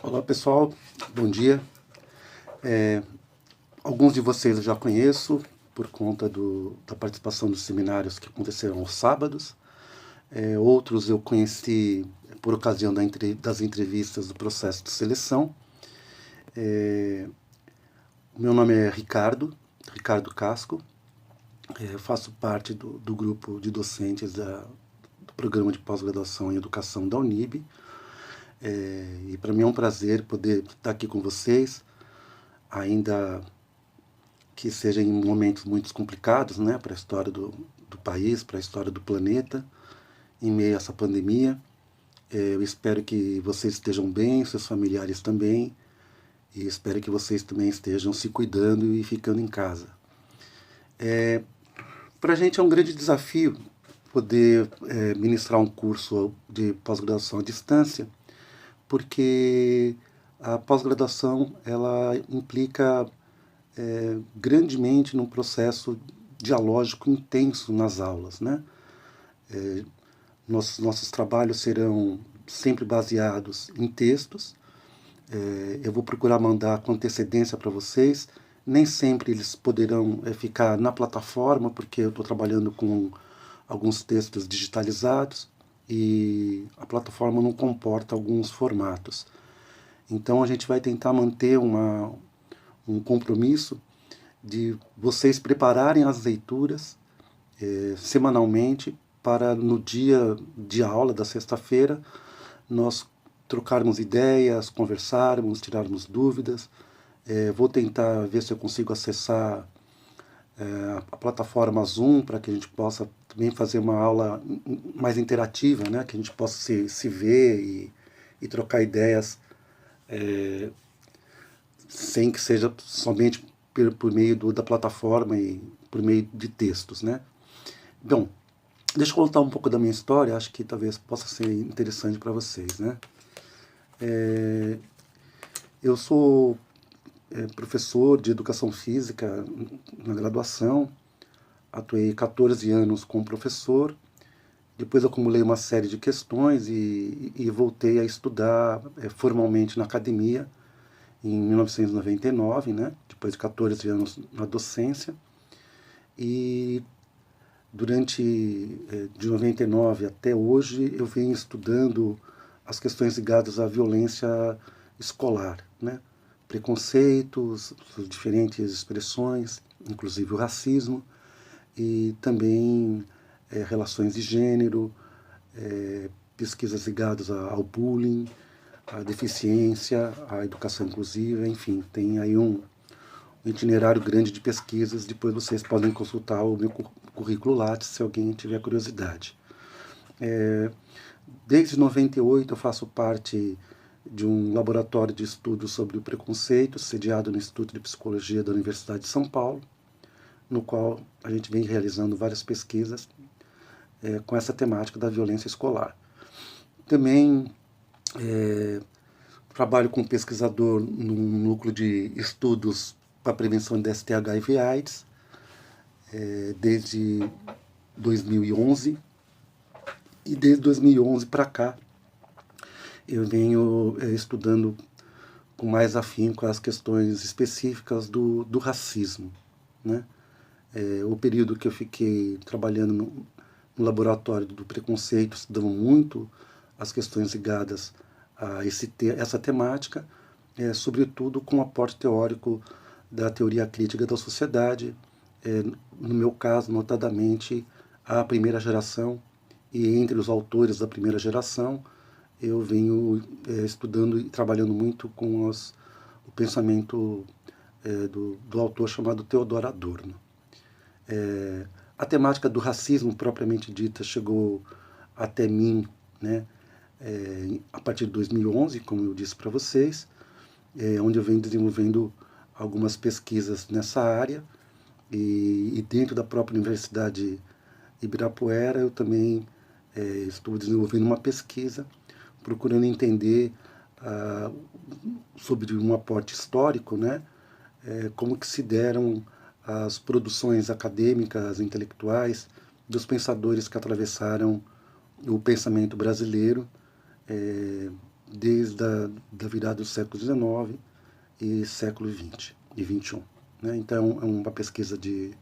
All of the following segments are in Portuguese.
Olá pessoal, bom dia. Alguns de vocês eu já conheço por conta da participação dos seminários que aconteceram aos sábados. Outros eu conheci por ocasião das entrevistas do processo de seleção. Meu nome é Ricardo Casco. Eu faço parte do grupo de docentes do programa de pós-graduação em educação da Unib. E para mim é um prazer poder estar aqui com vocês, ainda que seja em momentos muito complicados, né, para a história do país, para a história do planeta, em meio a essa pandemia. Eu espero que vocês estejam bem, seus familiares também, e espero que vocês também estejam se cuidando e ficando em casa. Para a gente é um grande desafio poder ministrar um curso de pós-graduação à distância, porque a pós-graduação ela implica grandemente num processo dialógico intenso nas aulas, né? Nossos trabalhos serão sempre baseados em textos. Eu vou procurar mandar com antecedência para vocês. Nem sempre eles poderão ficar na plataforma, porque eu estou trabalhando com alguns textos digitalizados e a plataforma não comporta alguns formatos. Então a gente vai tentar manter um compromisso de vocês prepararem as leituras semanalmente para no dia de aula da sexta-feira nós trocarmos ideias, conversarmos, tirarmos dúvidas. Vou tentar ver se eu consigo acessar a plataforma Zoom para que a gente possa também fazer uma aula mais interativa, né? Que a gente possa se ver e trocar ideias sem que seja somente por meio da plataforma e por meio de textos, né? Bom, deixa eu contar um pouco da minha história, acho que talvez possa ser interessante para vocês, né? Eu sou professor de educação física na graduação, atuei 14 anos como professor, depois acumulei uma série de questões e voltei a estudar formalmente na academia em 1999, né? Depois de 14 anos na docência. E durante de 99 até hoje eu venho estudando as questões ligadas à violência escolar, né? Preconceitos, suas diferentes expressões, inclusive o racismo, e também relações de gênero, pesquisas ligadas ao bullying, à deficiência, à educação inclusiva, enfim, tem aí um itinerário grande de pesquisas. Depois vocês podem consultar o meu currículo Lattes, se alguém tiver curiosidade. Desde 98 eu faço parte de um laboratório de estudos sobre o preconceito, sediado no Instituto de Psicologia da Universidade de São Paulo, no qual a gente vem realizando várias pesquisas com essa temática da violência escolar. Também trabalho como pesquisador no núcleo de estudos para a prevenção de STH e HIV/AIDS desde 2011. E desde 2011 para cá eu venho estudando com mais afinco as questões específicas do racismo, né? O período que eu fiquei trabalhando no laboratório do preconceito, estudando muito as questões ligadas a essa temática, sobretudo com o aporte teórico da teoria crítica da sociedade, no meu caso, notadamente, a primeira geração, e entre os autores da primeira geração, eu venho estudando e trabalhando muito com o pensamento do autor chamado Theodor Adorno. A temática do racismo propriamente dita chegou até mim, né, a partir de 2011, como eu disse para vocês, onde eu venho desenvolvendo algumas pesquisas nessa área, e dentro da própria Universidade Ibirapuera eu também estou desenvolvendo uma pesquisa procurando entender sobre um aporte histórico, né, como que se deram as produções acadêmicas, intelectuais, dos pensadores que atravessaram o pensamento brasileiro desde da virada do século XIX e século XX e XXI. Né? Então, é uma pesquisa de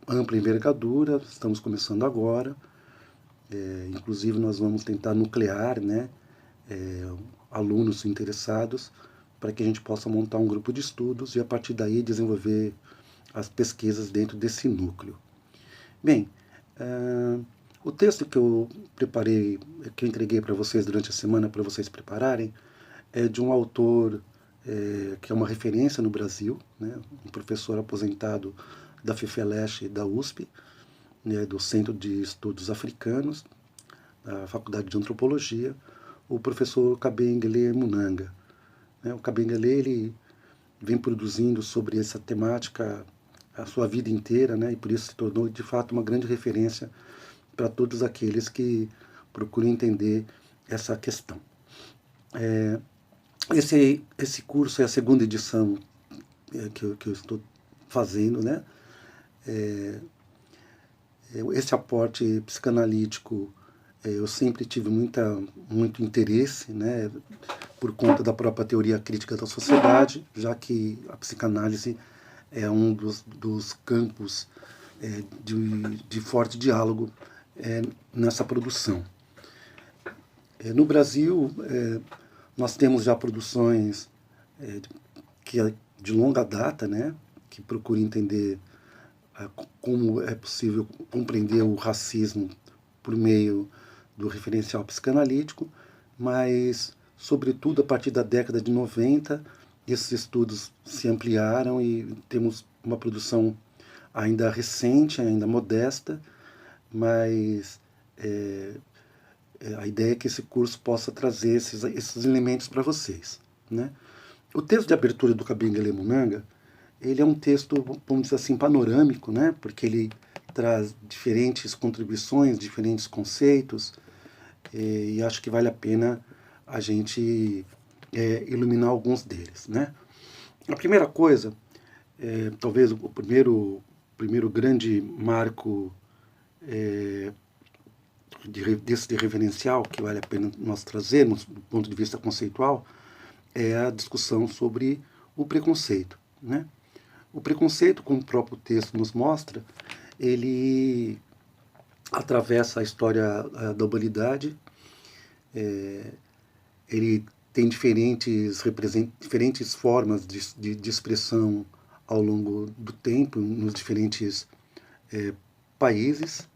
ampla envergadura, estamos começando agora. Inclusive, nós vamos tentar nuclear, né, alunos interessados para que a gente possa montar um grupo de estudos e, a partir daí, desenvolver as pesquisas dentro desse núcleo. Bem, o texto que eu preparei, que eu entreguei para vocês durante a semana, para vocês prepararem, é de um autor que é uma referência no Brasil, né, um professor aposentado da FEFELESH e da USP, né, do Centro de Estudos Africanos, da Faculdade de Antropologia, o professor Kabengele Munanga. O Kabengele, ele vem produzindo sobre essa temática a sua vida inteira, né, e por isso se tornou, de fato, uma grande referência para todos aqueles que procuram entender essa questão. Esse curso é a segunda edição que eu estou fazendo, né? Esse aporte psicanalítico eu sempre tive muito interesse, né, por conta da própria teoria crítica da sociedade, já que a psicanálise é um dos campos de forte diálogo nessa produção. No Brasil, nós temos já produções que é de longa data, né, que procuram entender como é possível compreender o racismo por meio do referencial psicanalítico, mas, sobretudo, a partir da década de 90, esses estudos se ampliaram e temos uma produção ainda recente, ainda modesta, mas a ideia é que esse curso possa trazer esses elementos para vocês, né? O texto de abertura do Kabengele Munanga, ele é um texto, vamos dizer assim, panorâmico, né? Porque ele traz diferentes contribuições, diferentes conceitos, e acho que vale a pena a gente iluminar alguns deles, né? A primeira coisa, talvez o primeiro grande marco desse referencial que vale a pena nós trazermos do ponto de vista conceitual, é a discussão sobre o preconceito, né? O preconceito, como o próprio texto nos mostra, ele atravessa a história da humanidade, ele tem diferentes formas de expressão ao longo do tempo, nos diferentes países,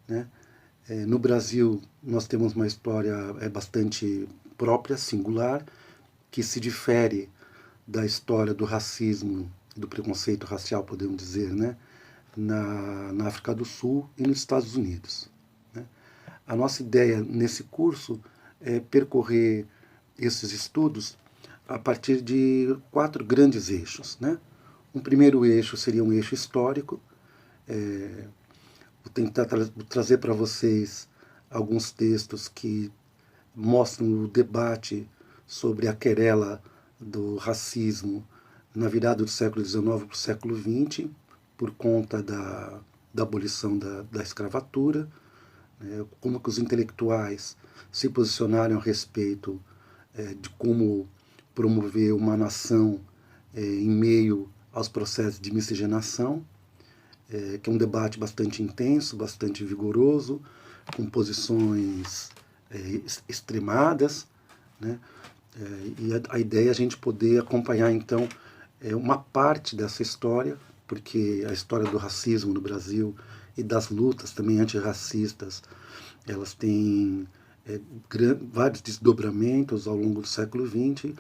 né? No Brasil, nós temos uma história bastante própria, singular, que se difere da história do racismo, do preconceito racial, podemos dizer, né, na África do Sul e nos Estados Unidos, né? A nossa ideia nesse curso é percorrer esses estudos a partir de 4 grandes eixos, né? Um primeiro eixo seria um eixo histórico. Vou tentar trazer para vocês alguns textos que mostram o debate sobre a querela do racismo na virada do século XIX para o século XX, por conta da abolição da escravatura, né, como que os intelectuais se posicionaram a respeito de como promover uma nação em meio aos processos de miscigenação, que é um debate bastante intenso, bastante vigoroso, com posições extremadas, né? E a ideia é a gente poder acompanhar, então, uma parte dessa história, porque a história do racismo no Brasil e das lutas também antirracistas, elas têm vários desdobramentos ao longo do século XX,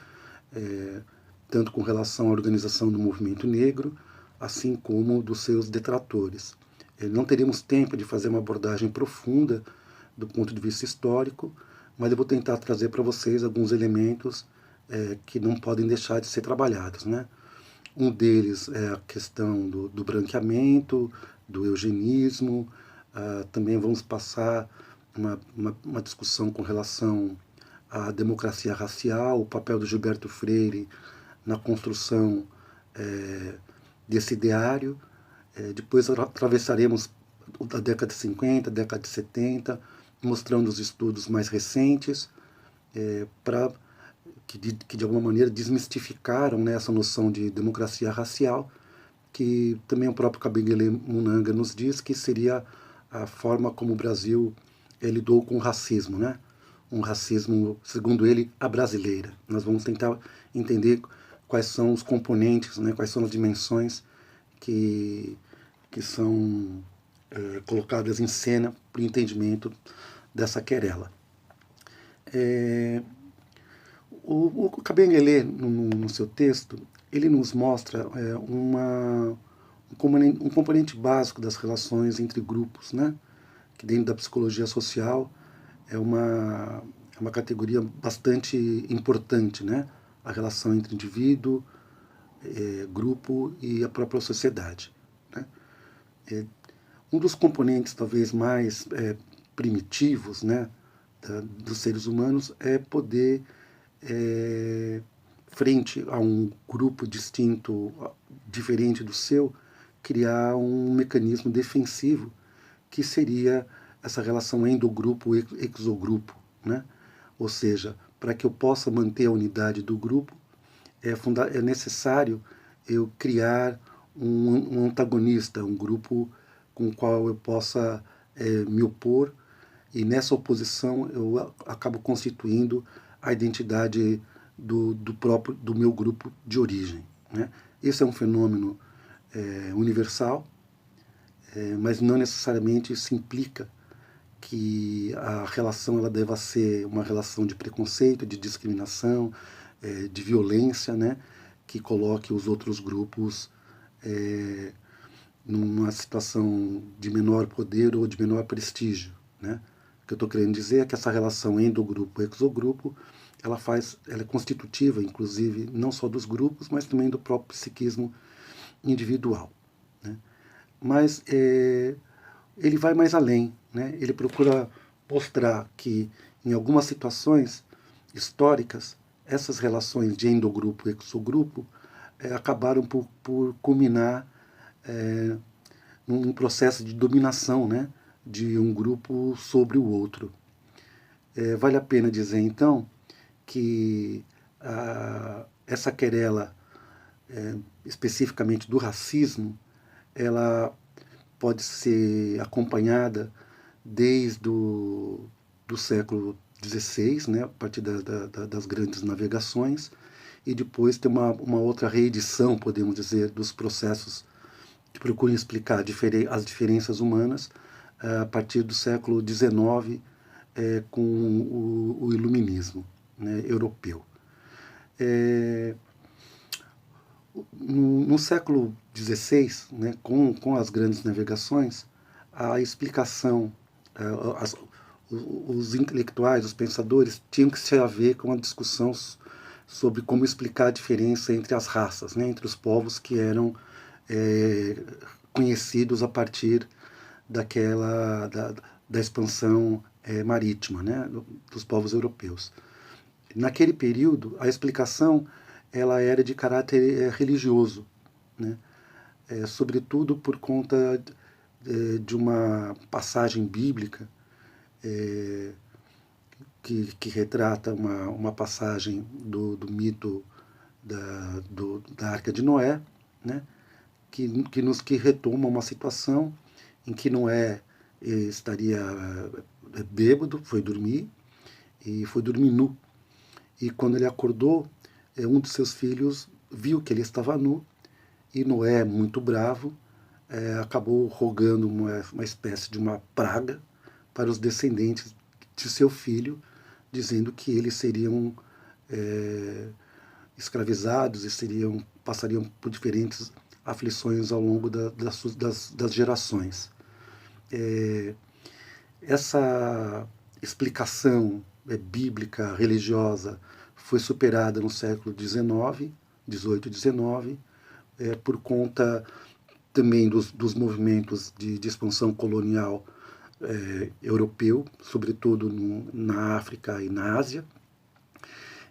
tanto com relação à organização do movimento negro, assim como dos seus detratores. Não teríamos tempo de fazer uma abordagem profunda do ponto de vista histórico, mas eu vou tentar trazer para vocês alguns elementos que não podem deixar de ser trabalhados, né? Um deles é a questão do branqueamento, do eugenismo. Também vamos passar uma discussão com relação à democracia racial, o papel do Gilberto Freire na construção desse ideário. Depois atravessaremos a década de 50, a década de 70, mostrando os estudos mais recentes, que de alguma maneira desmistificaram, né, essa noção de democracia racial, que também o próprio Kabengele Munanga nos diz que seria a forma como o Brasil lidou com o racismo, né? Um racismo, segundo ele, a brasileira. Nós vamos tentar entender quais são os componentes, né, quais são as dimensões que, que são colocadas em cena para o entendimento dessa querela. O Kabengele, no seu texto, ele nos mostra um componente básico das relações entre grupos, né? Que dentro da psicologia social é uma categoria bastante importante, né? A relação entre indivíduo, grupo e a própria sociedade. Né? Um dos componentes talvez mais primitivos, né, dos seres humanos é poder, frente a um grupo distinto, diferente do seu, criar um mecanismo defensivo que seria essa relação endogrupo-exogrupo, né? Ou seja, para que eu possa manter a unidade do grupo, é necessário eu criar um antagonista, um grupo com o qual eu possa me opor, e nessa oposição eu acabo constituindo a identidade do meu grupo de origem. Né? Esse é um fenômeno universal, mas não necessariamente isso implica que a relação ela deva ser uma relação de preconceito, de discriminação, de violência, né, que coloque os outros grupos numa situação de menor poder ou de menor prestígio. Né? O que eu estou querendo dizer é que essa relação endogrupo-exogrupo ela é constitutiva, inclusive, não só dos grupos, mas também do próprio psiquismo individual. Né? Mas ele vai mais além, né? Ele procura mostrar que, em algumas situações históricas, essas relações de endogrupo e exogrupo acabaram por culminar num processo de dominação, né, de um grupo sobre o outro. Vale a pena dizer, então, que essa querela, especificamente do racismo, ela pode ser acompanhada desde do século XVI, né, a partir das grandes navegações, e depois tem uma outra reedição, podemos dizer, dos processos que procuram explicar as diferenças humanas a partir do século XIX, com o iluminismo, né, europeu. No século XVI, né, com as grandes navegações, a explicação, os intelectuais, os pensadores, tinham que se haver com a discussão sobre como explicar a diferença entre as raças, né, entre os povos que eram conhecidos a partir da expansão marítima, né, dos povos europeus. Naquele período, a explicação ela era de caráter religioso, né? Sobretudo por conta de uma passagem bíblica que retrata uma passagem do mito da Arca de Noé, né? que retoma uma situação em que Noé estaria bêbado, foi dormir nu. E quando ele acordou, um de seus filhos viu que ele estava nu, e Noé, muito bravo, acabou rogando uma espécie de uma praga para os descendentes de seu filho, dizendo que eles seriam escravizados e passariam por diferentes aflições ao longo das gerações. Essa explicação bíblica, religiosa, foi superada no século XIX, XVIII e XIX, por conta também dos movimentos de expansão colonial europeu, sobretudo na África e na Ásia.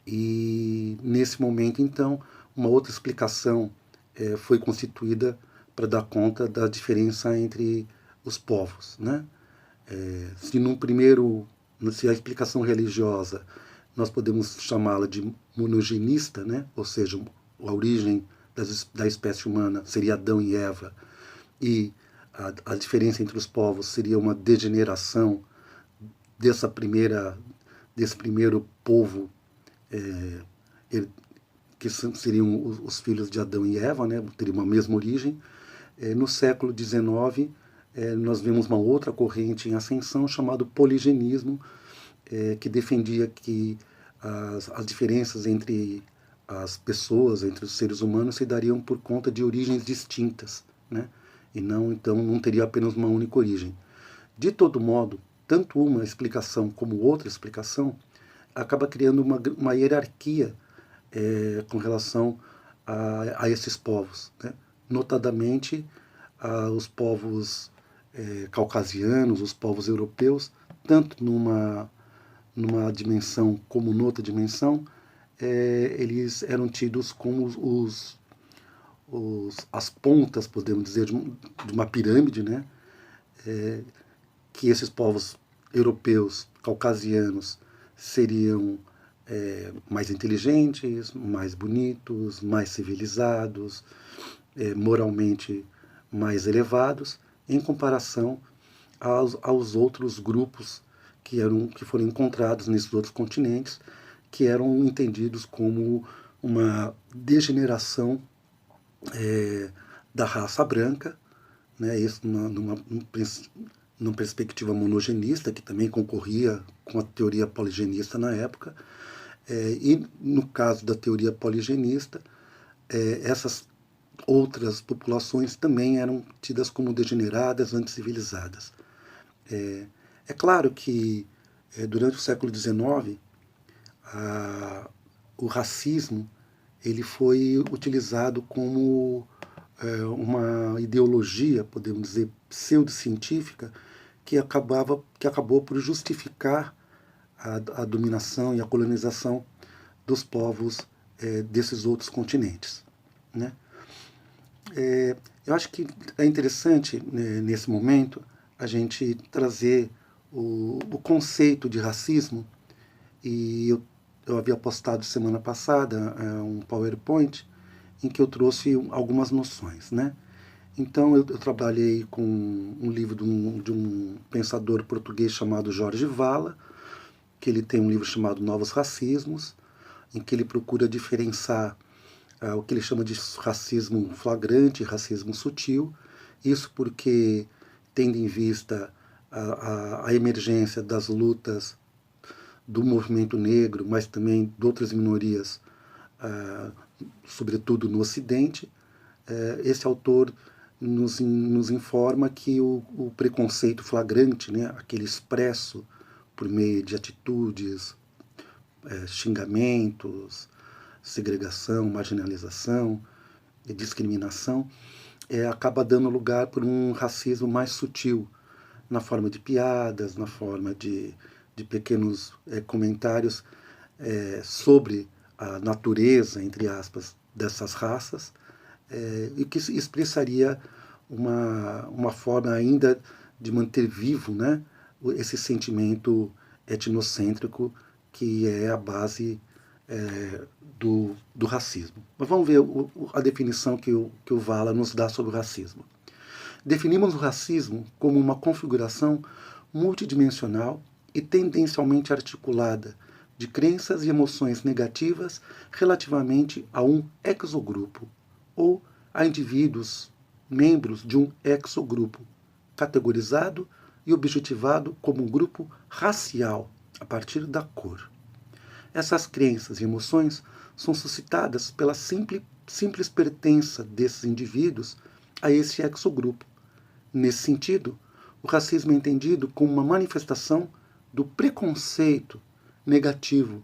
E nesse momento, então, uma outra explicação foi constituída para dar conta da diferença entre os povos, né? Se a explicação religiosa nós podemos chamá-la de monogenista, né? Ou seja, a origem da espécie humana seria Adão e Eva, e a diferença entre os povos seria uma degeneração desse primeiro povo, que seriam os filhos de Adão e Eva, né? Teriam uma mesma origem. No século XIX, nós vemos uma outra corrente em ascensão chamada poligenismo, que defendia que as diferenças entre as pessoas, entre os seres humanos, se dariam por conta de origens distintas, né? E não, então, não teria apenas uma única origem. De todo modo, tanto uma explicação como outra explicação acaba criando uma hierarquia com relação a esses povos, né? Notadamente os povos caucasianos, os povos europeus, tanto numa dimensão como noutra dimensão, eles eram tidos como as pontas, podemos dizer, de uma pirâmide, né? Que esses povos europeus, caucasianos, seriam mais inteligentes, mais bonitos, mais civilizados, moralmente mais elevados, em comparação aos outros grupos que foram encontrados nesses outros continentes, que eram entendidos como uma degeneração da raça branca, né? Isso numa perspectiva monogenista, que também concorria com a teoria poligenista na época. E no caso da teoria poligenista, essas outras populações também eram tidas como degeneradas, anticivilizadas. É claro que durante o século XIX, o racismo ele foi utilizado como uma ideologia, podemos dizer, pseudocientífica, que acabou por justificar a dominação e a colonização dos povos desses outros continentes, né? Eu acho que é interessante, nesse momento, a gente trazer o conceito de racismo, e eu havia postado semana passada um PowerPoint em que eu trouxe algumas noções, né? Então eu trabalhei com um livro de um pensador português chamado Jorge Valla, que ele tem um livro chamado Novos Racismos, em que ele procura diferenciar o que ele chama de racismo flagrante e racismo sutil, isso porque tendo em vista a emergência das lutas do movimento negro, mas também de outras minorias, sobretudo no Ocidente. Esse autor nos informa que o preconceito flagrante, né, aquele expresso por meio de atitudes, xingamentos, segregação, marginalização e discriminação, acaba dando lugar para um racismo mais sutil, na forma de piadas, na forma de pequenos comentários sobre a natureza, entre aspas, dessas raças, e que expressaria uma forma ainda de manter vivo, né, esse sentimento etnocêntrico que é a base do racismo. Mas vamos ver a definição que o Valla nos dá sobre o racismo. Definimos o racismo como uma configuração multidimensional e tendencialmente articulada de crenças e emoções negativas relativamente a um exogrupo ou a indivíduos membros de um exogrupo, categorizado e objetivado como um grupo racial a partir da cor. Essas crenças e emoções são suscitadas pela simples pertença desses indivíduos a esse exogrupo. Nesse sentido, o racismo é entendido como uma manifestação do preconceito negativo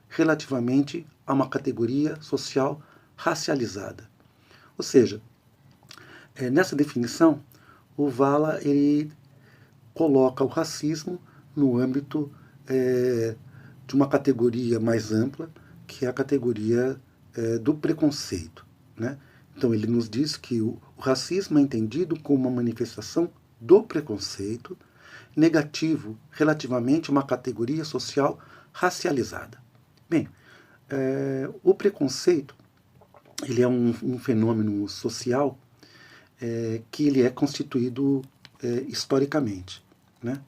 relativamente a uma categoria social racializada. Ou seja, nessa definição, o Valla ele coloca o racismo no âmbito de uma categoria mais ampla, que é a categoria do preconceito, né? Então ele nos diz que o racismo é entendido como uma manifestação do preconceito negativo relativamente a uma categoria social racializada. Bem, o preconceito ele é um fenômeno social que ele é constituído historicamente, né?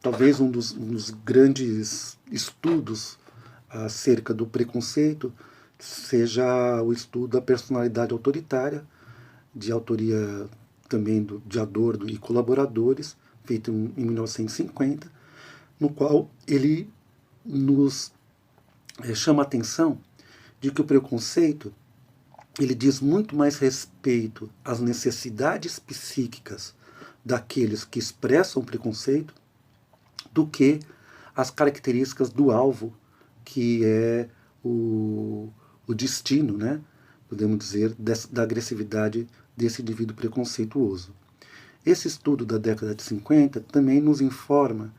Talvez um dos grandes estudos acerca do preconceito seja o estudo da personalidade autoritária, de autoria também de Adorno e colaboradores, feito em 1950, no qual ele nos chama a atenção de que o preconceito ele diz muito mais respeito às necessidades psíquicas daqueles que expressam preconceito do que as características do alvo, que é o destino, né? Podemos dizer, da agressividade desse indivíduo preconceituoso. Esse estudo da década de 50 também nos informa,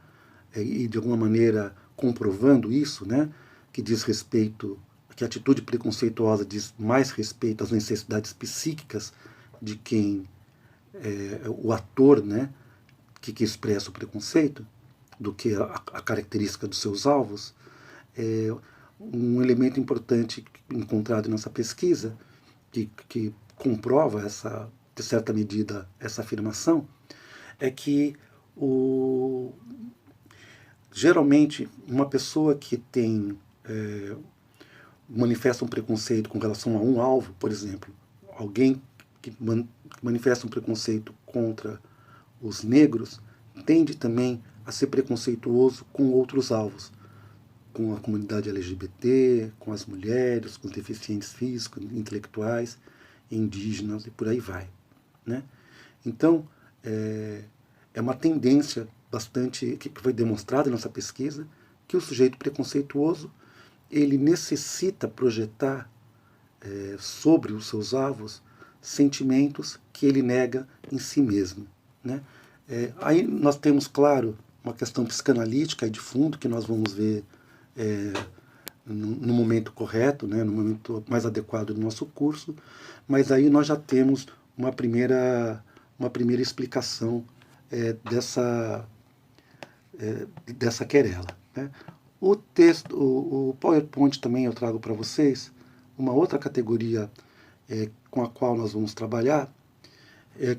e de alguma maneira comprovando isso, né? Que diz respeito, que a atitude preconceituosa diz mais respeito às necessidades psíquicas de quem o ator, né? Que expressa o preconceito, do que a característica dos seus alvos. Um elemento importante encontrado nessa pesquisa, que comprova de certa medida essa afirmação, é que geralmente uma pessoa que manifesta um preconceito com relação a um alvo, por exemplo, alguém que manifesta um preconceito contra os negros, tende também a ser preconceituoso com outros alvos, com a comunidade LGBT, com as mulheres, com os deficientes físicos, intelectuais, indígenas e por aí vai, né? Então, é uma tendência bastante que foi demonstrada nessa pesquisa, que o sujeito preconceituoso ele necessita projetar sobre os seus alvos sentimentos que ele nega em si mesmo, né? Aí nós temos, claro, uma questão psicanalítica de fundo que nós vamos ver no momento correto, né, no momento mais adequado do nosso curso, mas aí nós já temos uma primeira explicação dessa querela, né? O texto, o PowerPoint também eu trago para vocês uma outra categoria com a qual nós vamos trabalhar,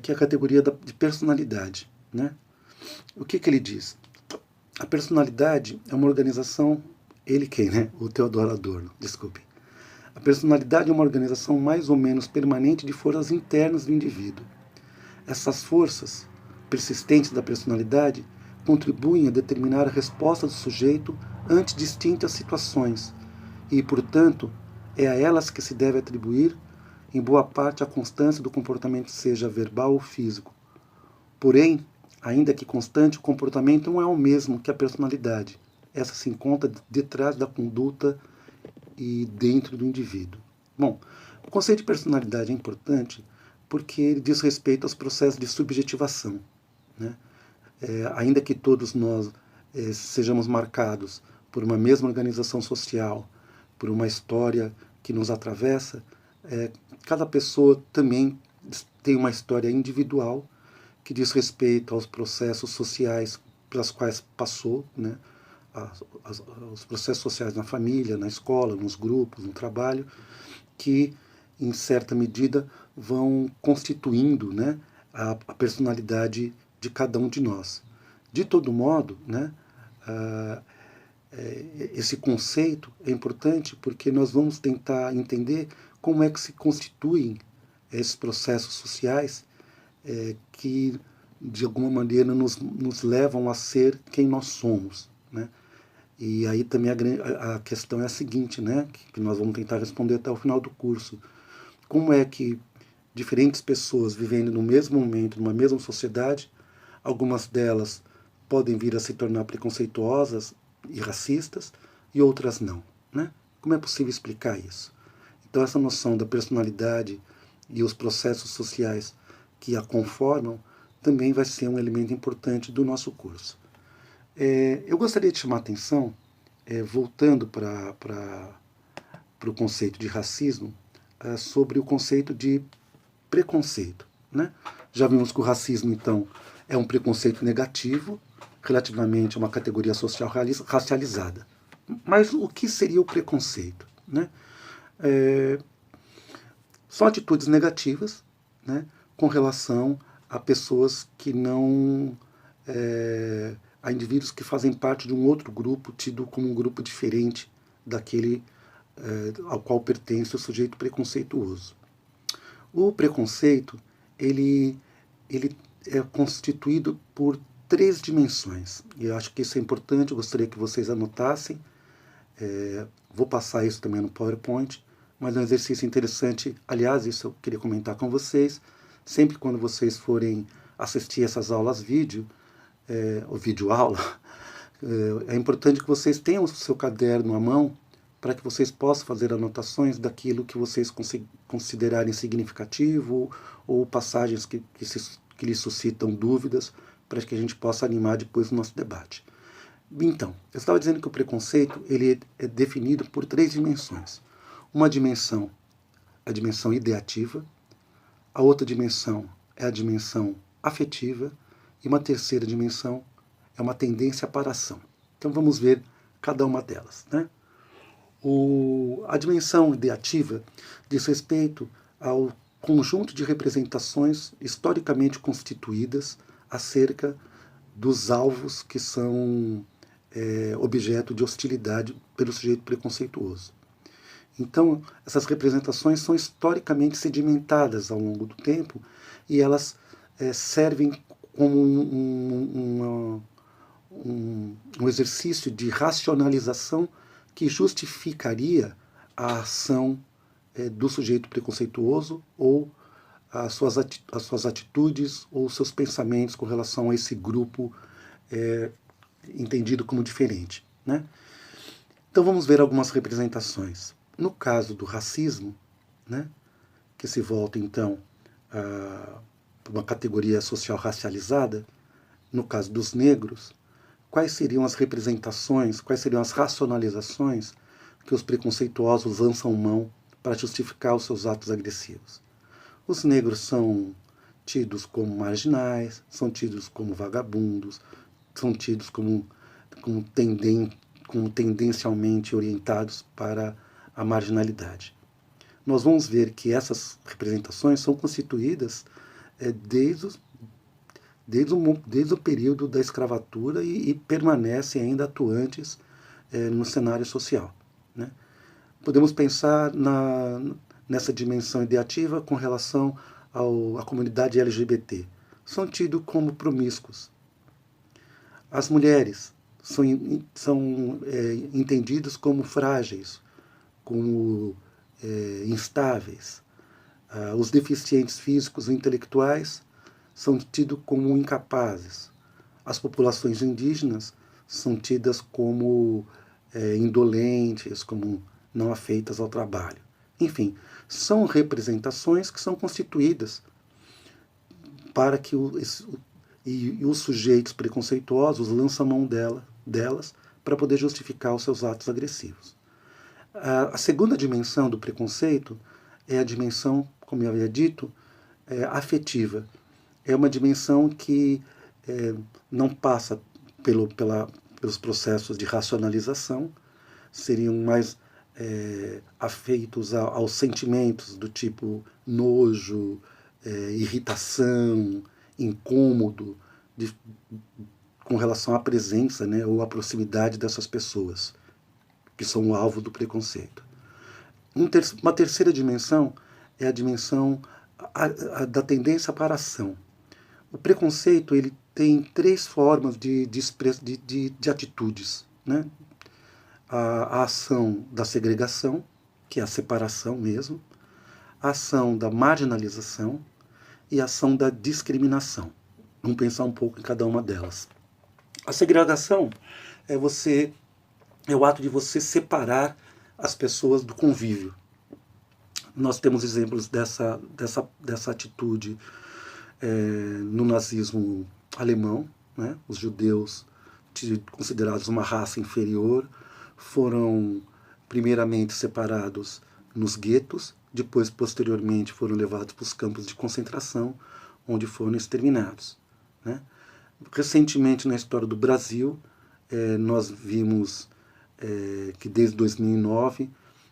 que é a categoria de personalidade, né? O que ele diz? A personalidade é uma organização, ele quem, né? O Theodor Adorno, desculpe. A personalidade é uma organização mais ou menos permanente de forças internas do indivíduo. Essas forças persistentes da personalidade contribuem a determinar a resposta do sujeito ante distintas situações e, portanto, é a elas que se deve atribuir, em boa parte, a constância do comportamento, seja verbal ou físico. Porém, ainda que constante, o comportamento não é o mesmo que a personalidade. Essa se encontra detrás da conduta e dentro do indivíduo. Bom, o conceito de personalidade é importante porque ele diz respeito aos processos de subjetivação, né? Ainda que todos nós sejamos marcados por uma mesma organização social, por uma história que nos atravessa, cada pessoa também tem uma história individual que diz respeito aos processos sociais pelas quais passou, né? Os processos sociais na família, na escola, nos grupos, no trabalho, que, em certa medida, vão constituindo, né, a personalidade de cada um de nós. De todo modo, né, esse conceito é importante porque nós vamos tentar entender como é que se constituem esses processos sociais que, de alguma maneira, nos levam a ser quem nós somos, né? E aí também a questão é a seguinte, né, que nós vamos tentar responder até o final do curso. Como é que diferentes pessoas vivendo no mesmo momento, numa mesma sociedade, algumas delas podem vir a se tornar preconceituosas e racistas e outras não, né? Como é possível explicar isso? Então essa noção da personalidade e os processos sociais que a conformam também vai ser um elemento importante do nosso curso. Eu gostaria de chamar a atenção, voltando para o conceito de racismo, sobre o conceito de preconceito, né? Já vimos que o racismo, então, é um preconceito negativo relativamente a uma categoria social racializada, Mas o que seria o preconceito? Né? São atitudes negativas, né, com relação a pessoas que não... a indivíduos que fazem parte de um outro grupo, tido como um grupo diferente daquele ao qual pertence o sujeito preconceituoso. O preconceito, ele é constituído por 3 dimensões. E eu acho que isso é importante, eu gostaria que vocês anotassem. Vou passar isso também no PowerPoint, mas é um exercício interessante. Aliás, isso eu queria comentar com vocês. Sempre quando vocês forem assistir essas aulas vídeo, ou vídeo-aula, é importante que vocês tenham o seu caderno à mão para que vocês possam fazer anotações daquilo que vocês considerarem significativo ou passagens que lhes suscitam dúvidas, para que a gente possa animar depois o nosso debate. Então, eu estava dizendo que o preconceito ele é definido por 3 dimensões. Uma dimensão, a dimensão ideativa, a outra dimensão é a dimensão afetiva e uma terceira dimensão é uma tendência para a ação. Então vamos ver cada uma delas. Né? A dimensão ideativa diz respeito ao conjunto de representações historicamente constituídas acerca dos alvos que são objeto de hostilidade pelo sujeito preconceituoso. Então, essas representações são historicamente sedimentadas ao longo do tempo e elas servem como um exercício de racionalização que justificaria a ação do sujeito preconceituoso ou as suas atitudes ou seus pensamentos com relação a esse grupo entendido como diferente. Né? Então vamos ver algumas representações. No caso do racismo, né, que se volta então a uma categoria social racializada, no caso dos negros, quais seriam as representações, quais seriam as racionalizações que os preconceituosos lançam mão para justificar os seus atos agressivos? Os negros são tidos como marginais, são tidos como vagabundos, são tidos como tendencialmente orientados para a marginalidade. Nós vamos ver que essas representações são constituídas desde o período da escravatura e permanecem ainda atuantes no cenário social. Né? Podemos pensar nessa dimensão ideativa com relação à comunidade LGBT. São tidos como promíscuos. As mulheres são entendidas como frágeis, como instáveis. Os deficientes físicos e intelectuais são tidos como incapazes. As populações indígenas são tidas como indolentes, como não afeitas ao trabalho. Enfim, são representações que são constituídas para que os sujeitos preconceituosos lançam a mão delas para poder justificar os seus atos agressivos. A segunda dimensão do preconceito é a dimensão, como eu havia dito, afetiva. É uma dimensão que não passa pelos processos de racionalização, seriam mais afeitos aos sentimentos do tipo nojo, irritação, incômodo, com relação à presença, né, ou à proximidade dessas pessoas, que são o alvo do preconceito. Uma terceira dimensão é a dimensão da tendência para a ação. O preconceito ele tem 3 formas de atitudes. Né? A ação da segregação, que é a separação mesmo, a ação da marginalização e a ação da discriminação. Vamos pensar um pouco em cada uma delas. A segregação é o ato de você separar as pessoas do convívio. Nós temos exemplos dessa atitude no nazismo alemão. Né? Os judeus, considerados uma raça inferior, foram primeiramente separados nos guetos, depois, posteriormente, foram levados para os campos de concentração, onde foram exterminados. Né? Recentemente, na história do Brasil, nós vimos que desde 2009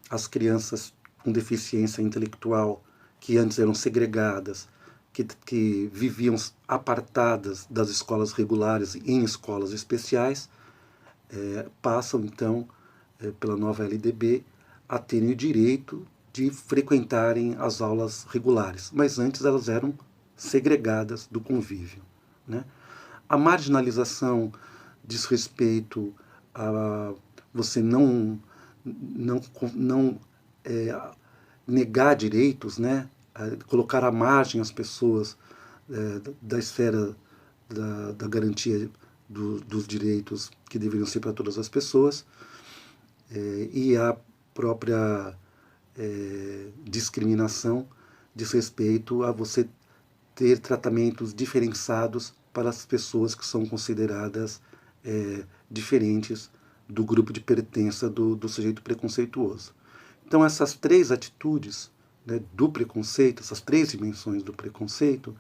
as crianças com deficiência intelectual, que antes eram segregadas, que viviam apartadas das escolas regulares em escolas especiais, passam então, pela nova LDB, a terem o direito de frequentarem as aulas regulares, mas antes elas eram segregadas do convívio, né? A marginalização diz respeito a você não negar direitos, né? Colocar à margem as pessoas da esfera da garantia dos direitos que deveriam ser para todas as pessoas, e a própria discriminação diz respeito a você ter tratamentos diferenciados para as pessoas que são consideradas diferentes do grupo de pertença do sujeito preconceituoso. Então essas três atitudes, né, do preconceito, essas três dimensões do preconceito,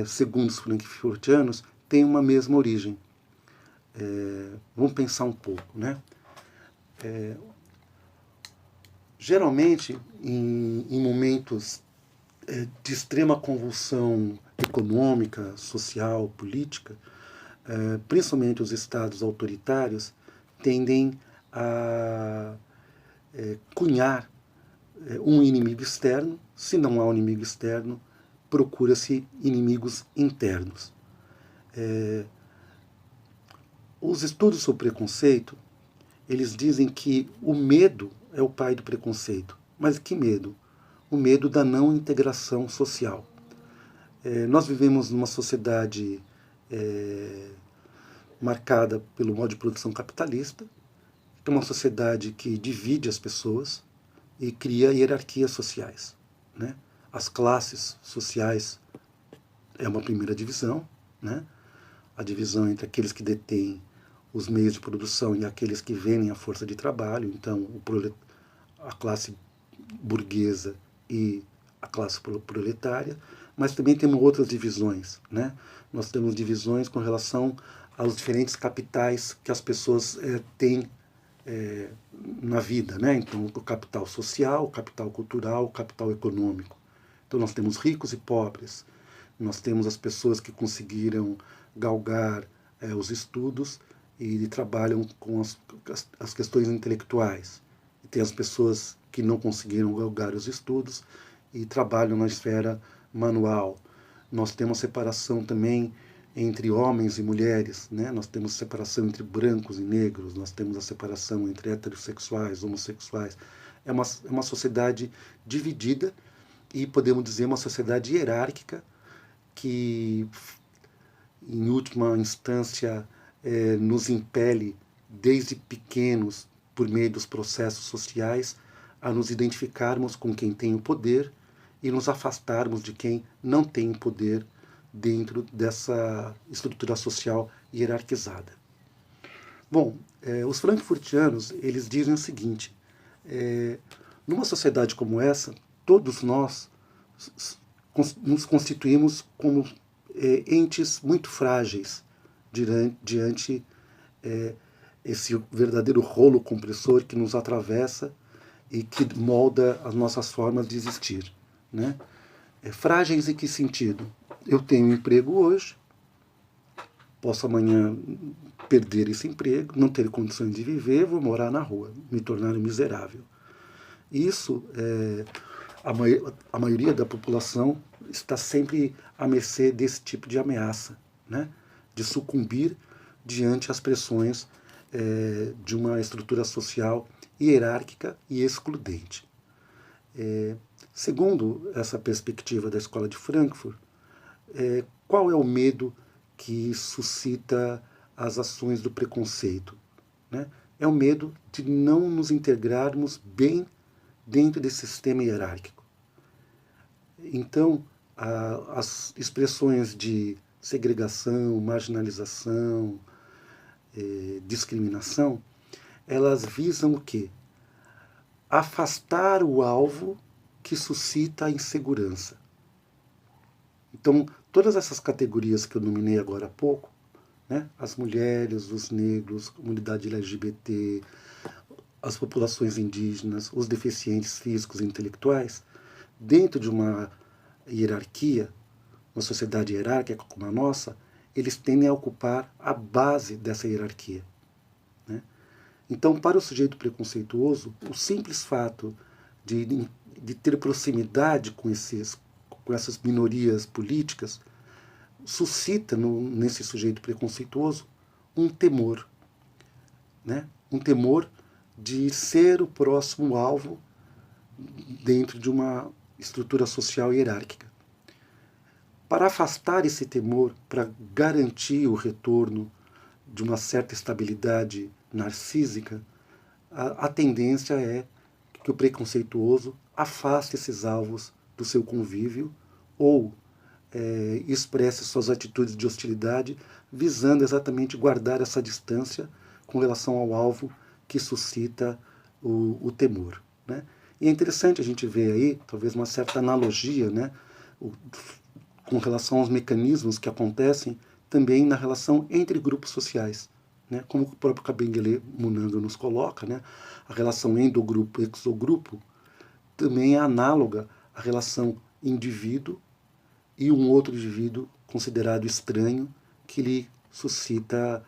segundo os frankfurtianos, têm uma mesma origem. Vamos pensar um pouco, né? Geralmente, em momentos de extrema convulsão econômica, social, política, principalmente os estados autoritários, tendem a cunhar um inimigo externo. Se não há um inimigo externo, procura-se inimigos internos. Os estudos sobre preconceito, eles dizem que o medo é o pai do preconceito. Mas que medo? O medo da não integração social. Nós vivemos numa sociedade marcada pelo modo de produção capitalista, que é uma sociedade que divide as pessoas e cria hierarquias sociais, né? As classes sociais é uma primeira divisão, né? A divisão entre aqueles que detêm os meios de produção e aqueles que vendem a força de trabalho. Então, a classe burguesa e a classe proletária, mas também temos outras divisões, né? Nós temos divisões com relação aos diferentes capitais que as pessoas têm na vida, né? Então, o capital social, o capital cultural, o capital econômico. Então, nós temos ricos e pobres, nós temos as pessoas que conseguiram galgar os estudos e trabalham com as questões intelectuais. E tem as pessoas que não conseguiram galgar os estudos e trabalham na esfera manual. Nós temos separação também entre homens e mulheres, né? Nós temos separação entre brancos e negros, nós temos a separação entre heterossexuais, homossexuais. É uma sociedade dividida e, podemos dizer, uma sociedade hierárquica que, em última instância, nos impele, desde pequenos, por meio dos processos sociais, a nos identificarmos com quem tem o poder e nos afastarmos de quem não tem poder dentro dessa estrutura social hierarquizada. Bom, os frankfurtianos, eles dizem o seguinte: numa sociedade como essa, todos nós nos constituímos como entes muito frágeis diante esse verdadeiro rolo compressor que nos atravessa e que molda as nossas formas de existir, né? Frágeis em que sentido? Eu tenho um emprego hoje, posso amanhã perder esse emprego, não ter condições de viver, vou morar na rua, me tornar miserável. Isso, a maioria da população está sempre à mercê desse tipo de ameaça, né? De sucumbir diante às pressões de uma estrutura social hierárquica e excludente. Segundo essa perspectiva da Escola de Frankfurt, qual é o medo que suscita as ações do preconceito, né? É o medo de não nos integrarmos bem dentro desse sistema hierárquico. Então, as expressões de segregação, marginalização, discriminação, elas visam o quê? Afastar o alvo que suscita a insegurança. Então, todas essas categorias que eu nominei agora há pouco, né? As mulheres, os negros, a comunidade LGBT, as populações indígenas, os deficientes físicos e intelectuais, dentro de uma hierarquia, uma sociedade hierárquica como a nossa, eles tendem a ocupar a base dessa hierarquia, né? Então, para o sujeito preconceituoso, o simples fato de ter proximidade com essas minorias políticas suscita nesse sujeito preconceituoso um temor, né? Um temor de ser o próximo alvo dentro de uma estrutura social hierárquica. Para afastar esse temor, para garantir o retorno de uma certa estabilidade narcísica, a tendência é que o preconceituoso afaste esses alvos do seu convívio ou expresse suas atitudes de hostilidade, visando exatamente guardar essa distância com relação ao alvo que suscita o temor, né? E é interessante a gente ver aí, talvez, uma certa analogia, né, com relação aos mecanismos que acontecem também na relação entre grupos sociais, né? Como o próprio Kabengele Munanga nos coloca, né, a relação endogrupo e exogrupo também é análoga à relação indivíduo e um outro indivíduo considerado estranho que lhe suscita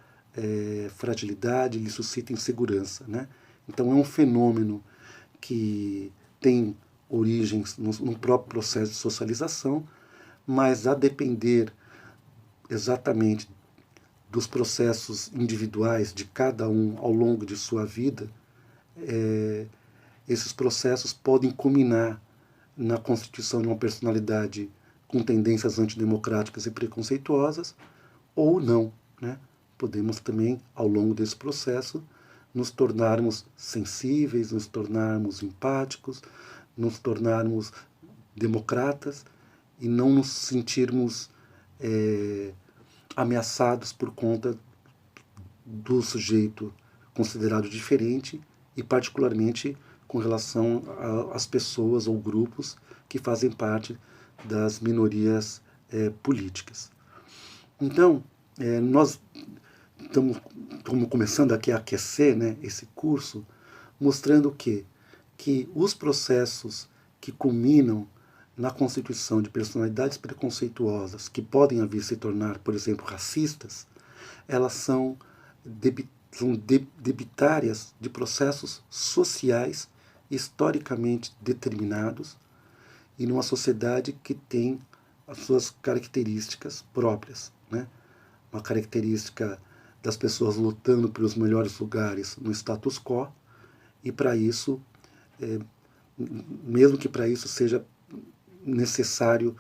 fragilidade, lhe suscita insegurança, né? Então é um fenômeno que tem origens no próprio processo de socialização, mas a depender exatamente dos processos individuais de cada um ao longo de sua vida, esses processos podem culminar na constituição de uma personalidade com tendências antidemocráticas e preconceituosas, ou não, né? Podemos também, ao longo desse processo, nos tornarmos sensíveis, nos tornarmos empáticos, nos tornarmos democratas e não nos sentirmos ameaçados por conta do sujeito considerado diferente e particularmente com relação às pessoas ou grupos que fazem parte das minorias políticas. Então, nós estamos começando aqui a aquecer, né, esse curso, mostrando que os processos que culminam na constituição de personalidades preconceituosas que podem vir se tornar, por exemplo, racistas, elas são debitárias de processos sociais historicamente determinados e numa sociedade que tem as suas características próprias, né? Uma característica das pessoas lutando pelos melhores lugares no status quo, e para isso, mesmo que para isso seja necessário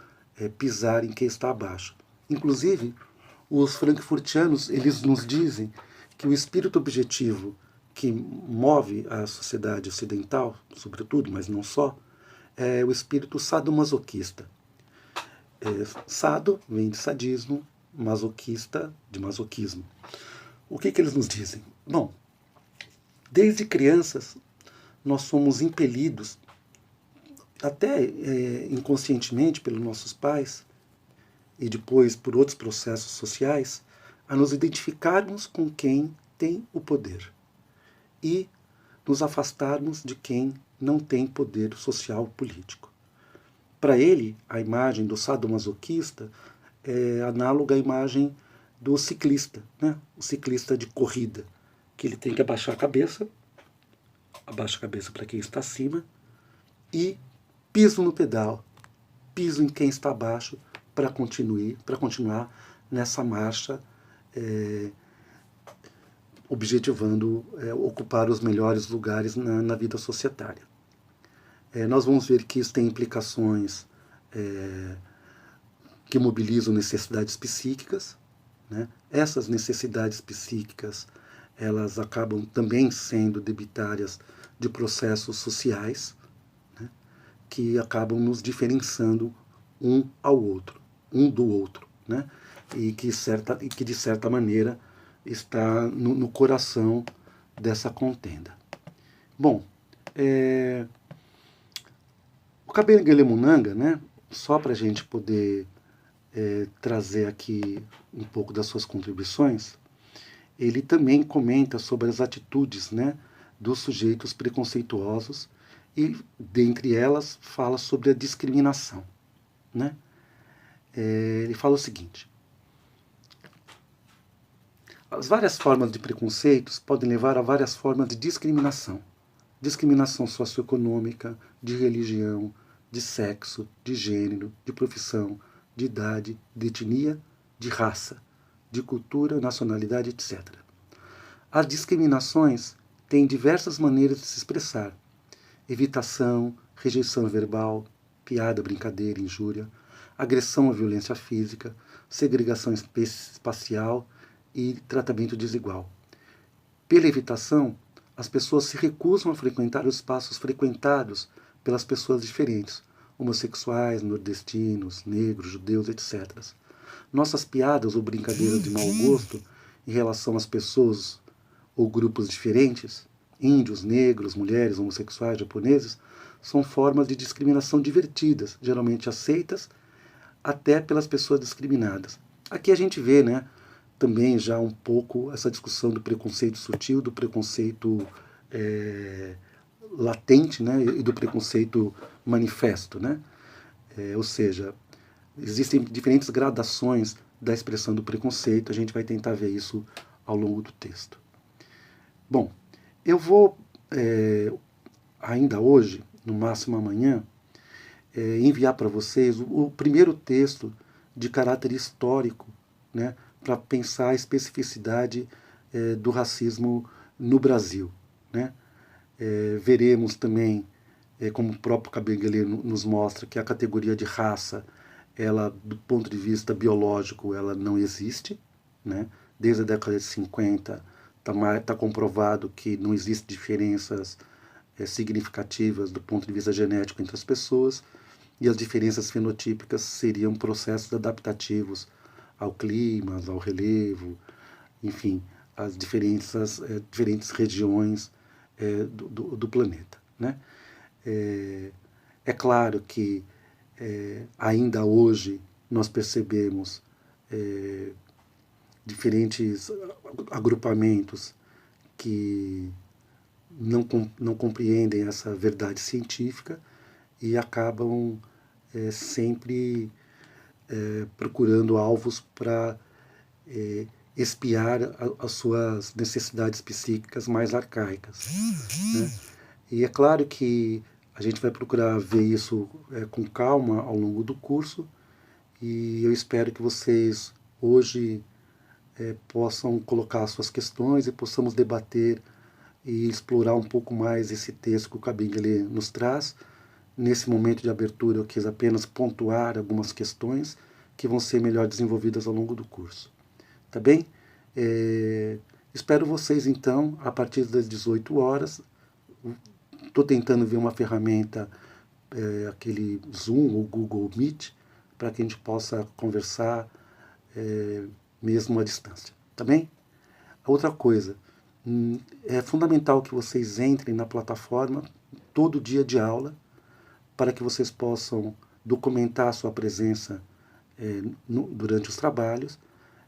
pisar em quem está abaixo. Inclusive, os frankfurtianos, eles nos dizem que o espírito objetivo que move a sociedade ocidental, sobretudo, mas não só, é o espírito sadomasoquista. Sado vem de sadismo, masoquista de masoquismo. O que eles nos dizem? Bom, desde crianças nós somos impelidos, até inconscientemente pelos nossos pais, e depois por outros processos sociais, a nos identificarmos com quem tem o poder e nos afastarmos de quem não tem poder social político. Para ele, a imagem do sadomasoquista é análoga à imagem do ciclista, né? O ciclista de corrida, que ele tem que abaixar a cabeça, abaixa a cabeça para quem está acima, e piso no pedal, piso em quem está abaixo para continuar nessa marcha, objetivando ocupar os melhores lugares na vida societária. Nós vamos ver que isso tem implicações que mobilizam necessidades psíquicas, né? Essas necessidades psíquicas, elas acabam também sendo debitárias de processos sociais, né, que acabam nos diferenciando um do outro, né, e que de certa maneira está no coração dessa contenda. Bom, o Kabengele Munanga, né, só para a gente poder trazer aqui um pouco das suas contribuições, ele também comenta sobre as atitudes, né, dos sujeitos preconceituosos e, dentre elas, fala sobre a discriminação, né? Ele fala o seguinte: as várias formas de preconceitos podem levar a várias formas de discriminação. Discriminação socioeconômica, de religião, de sexo, de gênero, de profissão, de idade, de etnia, de raça, de cultura, nacionalidade, etc. As discriminações têm diversas maneiras de se expressar: evitação, rejeição verbal, piada, brincadeira, injúria, agressão ou violência física, segregação espacial e tratamento desigual. Pela evitação, as pessoas se recusam a frequentar os espaços frequentados pelas pessoas diferentes, homossexuais, nordestinos, negros, judeus, etc. Nossas piadas ou brincadeiras de mau gosto em relação às pessoas ou grupos diferentes, índios, negros, mulheres, homossexuais, japoneses, são formas de discriminação divertidas, geralmente aceitas até pelas pessoas discriminadas. Aqui a gente vê, né, também já um pouco essa discussão do preconceito sutil, do preconceito latente, né, e do preconceito manifesto, né? Ou seja, existem diferentes gradações da expressão do preconceito, a gente vai tentar ver isso ao longo do texto. Bom, eu vou, ainda hoje, no máximo amanhã, enviar para vocês o primeiro texto de caráter histórico, né, para pensar a especificidade do racismo no Brasil, né? Veremos também, como o próprio Kabengele nos mostra, que a categoria de raça, ela, do ponto de vista biológico, ela não existe, né? Desde a década de 50 está comprovado que não existem diferenças significativas do ponto de vista genético entre as pessoas, e as diferenças fenotípicas seriam processos adaptativos ao clima, ao relevo, enfim, às diferentes regiões do planeta, né? É claro que ainda hoje nós percebemos diferentes agrupamentos que não compreendem essa verdade científica e acabam sempre procurando alvos para expiar as suas necessidades psíquicas mais arcaicas, né? E é claro que a gente vai procurar ver isso com calma ao longo do curso, e eu espero que vocês hoje possam colocar suas questões e possamos debater e explorar um pouco mais esse texto que o Kabengele nos traz. Nesse momento de abertura eu quis apenas pontuar algumas questões que vão ser melhor desenvolvidas ao longo do curso. Tá bem? Espero vocês então a partir das 18 horas. Estou tentando ver uma ferramenta, aquele Zoom ou Google Meet, para que a gente possa conversar mesmo à distância. Tá bem? Outra coisa, é fundamental que vocês entrem na plataforma todo dia de aula, para que vocês possam documentar a sua presença durante os trabalhos.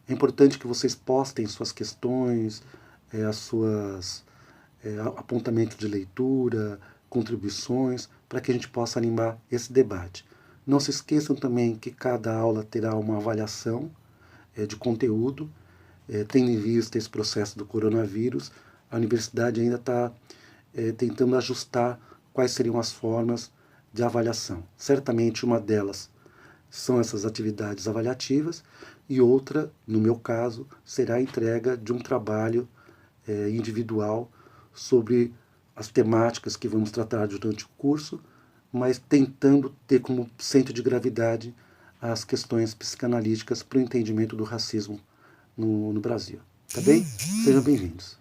É importante que vocês postem suas questões, as suas apontamentos de leitura, contribuições, para que a gente possa animar esse debate. Não se esqueçam também que cada aula terá uma avaliação de conteúdo. Tendo em vista esse processo do coronavírus, a universidade ainda está tentando ajustar quais seriam as formas de avaliação. Certamente uma delas são essas atividades avaliativas, e outra, no meu caso, será a entrega de um trabalho individual sobre as temáticas que vamos tratar durante o curso, mas tentando ter como centro de gravidade as questões psicanalíticas para o entendimento do racismo no Brasil. Tá bem? Sejam bem-vindos.